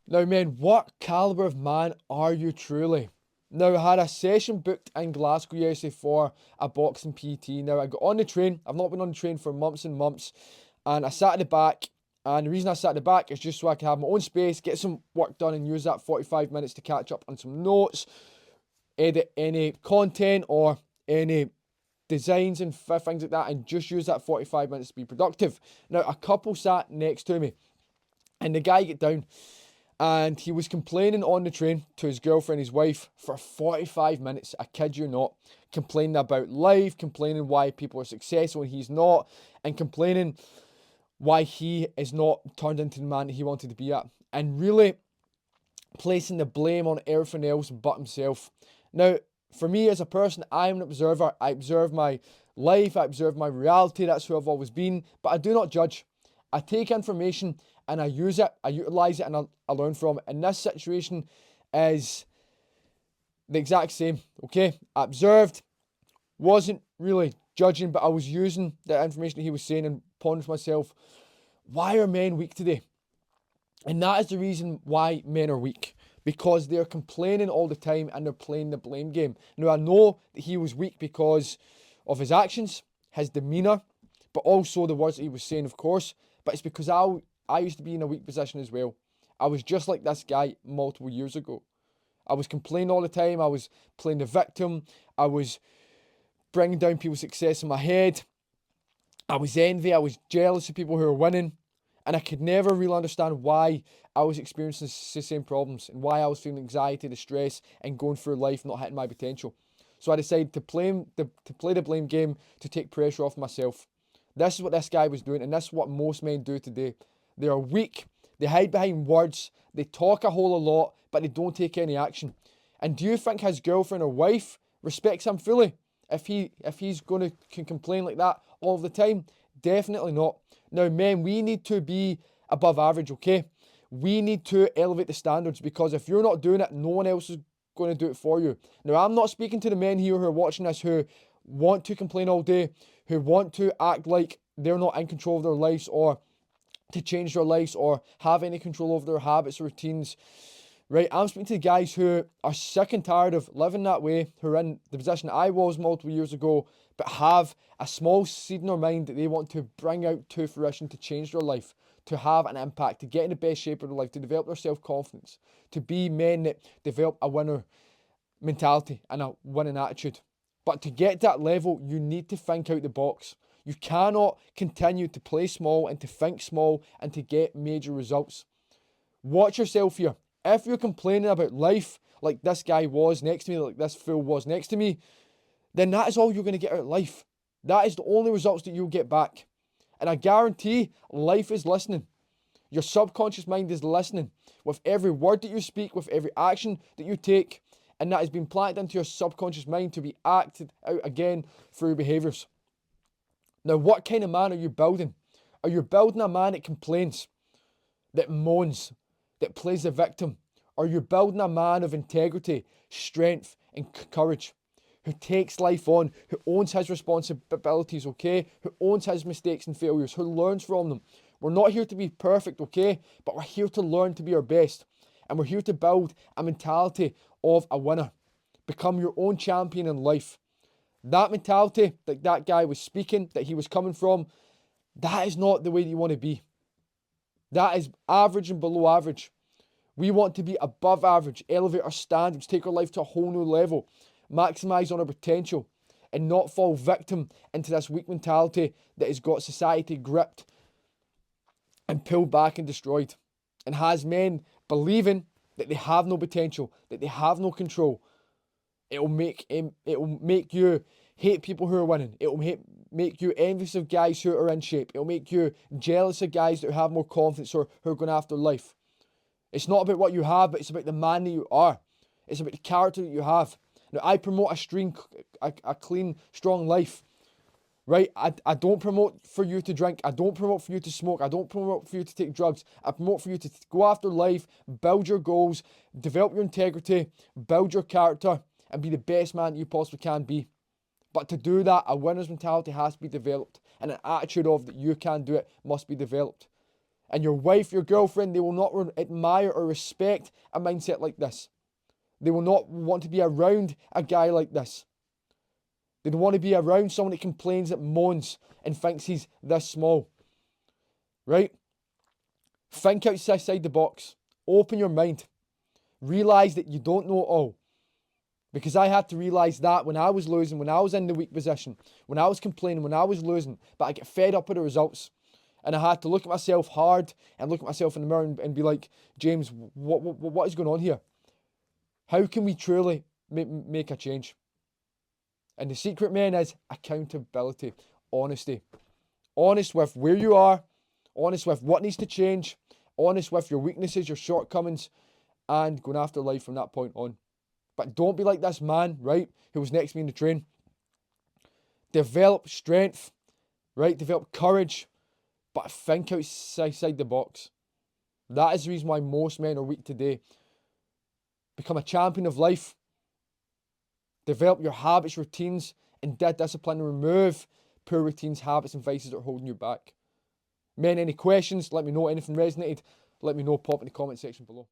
Now, men, what caliber of man are you truly? Now, I had a session booked in Glasgow yesterday for a boxing PT. Now, I got on the train. I've not been on the train for months and months. And I sat at the back. And the reason I sat at the back is just so I can have my own space, get some work done, and use that 45 minutes to catch up on some notes, edit any content or any designs and things like that, and just use that 45 minutes to be productive. Now, a couple sat next to me, and the guy get down and he was complaining on the train to his girlfriend, his wife, for 45 minutes. I kid you not. Complaining about life, complaining why people are successful and he's not, and complaining why he is not turned into the man that he wanted to be at. And really placing the blame on everything else but himself. Now, for me as a person, I'm an observer. I observe my life, I observe my reality. That's who I've always been. But I do not judge. I take information and I use it, I utilize it, and I learn from it. And this situation is the exact same. Okay, I observed, wasn't really judging, but I was using the information that he was saying and pondering to myself, why are men weak today? And that is the reason why men are weak. Because they're complaining all the time and they're playing the blame game. Now, I know that he was weak because of his actions, his demeanour, but also the words that he was saying, of course. But it's because I used to be in a weak position as well. I was just like this guy multiple years ago. I was complaining all the time. I was playing the victim. I was bringing down people's success in my head. I was envy. I was jealous of people who were winning. And I could never really understand why I was experiencing the same problems and why I was feeling anxiety, distress, and going through life not hitting my potential. So I decided to play the blame game to take pressure off myself. This is what this guy was doing, and this is what most men do today. They are weak. They hide behind words. They talk a whole lot, but they don't take any action. And do you think his girlfriend or wife respects him fully? If he's going to can complain like that all the time? Definitely not. Now, men, we need to be above average, okay? We need to elevate the standards, because if you're not doing it, no one else is going to do it for you. Now, I'm not speaking to the men here who are watching this who want to complain all day, who want to act like they're not in control of their lives, or to change their lives, or have any control over their habits, routines. Right, I'm speaking to the guys who are sick and tired of living that way, who are in the position I was multiple years ago, but have a small seed in their mind that they want to bring out to fruition to change their life, to have an impact, to get in the best shape of their life, to develop their self-confidence, to be men that develop a winner mentality and a winning attitude. But to get to that level, you need to think out the box. You cannot continue to play small and to think small and to get major results. Watch yourself here. If you're complaining about life like this guy was next to me, like this fool was next to me, then that is all you're going to get out of life. That is the only results that you'll get back. And I guarantee life is listening. Your subconscious mind is listening with every word that you speak, with every action that you take, and that has been planted into your subconscious mind to be acted out again through behaviours. Now, what kind of man are you building? Are you building a man that complains, that moans, that plays the victim? Or you're building a man of integrity, strength, and courage, who takes life on, who owns his responsibilities, okay? Who owns his mistakes and failures, who learns from them. We're not here to be perfect, okay? But we're here to learn to be our best. And we're here to build a mentality of a winner. Become your own champion in life. That mentality that that guy was speaking, that he was coming from, that is not the way that you want to be. That is average and below average. We want to be above average, elevate our standards, take our life to a whole new level, maximize on our potential, and not fall victim into this weak mentality that has got society gripped and pulled back and destroyed, and has men believing that they have no potential, that they have no control. It'll make you hate people who are winning. Make you envious of guys who are in shape. It'll make you jealous of guys that have more confidence, or who are going after life. It's not about what you have, but it's about the man that you are. It's about the character that you have. Now, I promote a clean, strong life, right? I don't promote for you to drink. I don't promote for you to smoke. I don't promote for you to take drugs. I promote for you to go after life, build your goals, develop your integrity, build your character, and be the best man that you possibly can be. But to do that, a winner's mentality has to be developed, and an attitude of that you can do it must be developed. And your wife, your girlfriend, they will not admire or respect a mindset like this. They will not want to be around a guy like this. They don't want to be around someone that complains, that moans, and thinks he's this small. Right? Think outside the box. Open your mind. Realize that you don't know it all. Because I had to realize that when I was losing, when I was in the weak position, when I was complaining, when I was losing, but I get fed up with the results. And I had to look at myself hard and look at myself in the mirror and be like, James, what is going on here? How can we truly make a change? And the secret, man, is accountability, honesty. Honest with where you are, honest with what needs to change, honest with your weaknesses, your shortcomings, and going after life from that point on. But don't be like this man, right, who was next to me in the train. Develop strength, right? Develop courage, but think outside the box. That is the reason why most men are weak today. Become a champion of life. Develop your habits, routines, and discipline. Remove poor routines, habits, and vices that are holding you back. Men, any questions? Let me know. Anything resonated? Let me know. Pop in the comment section below.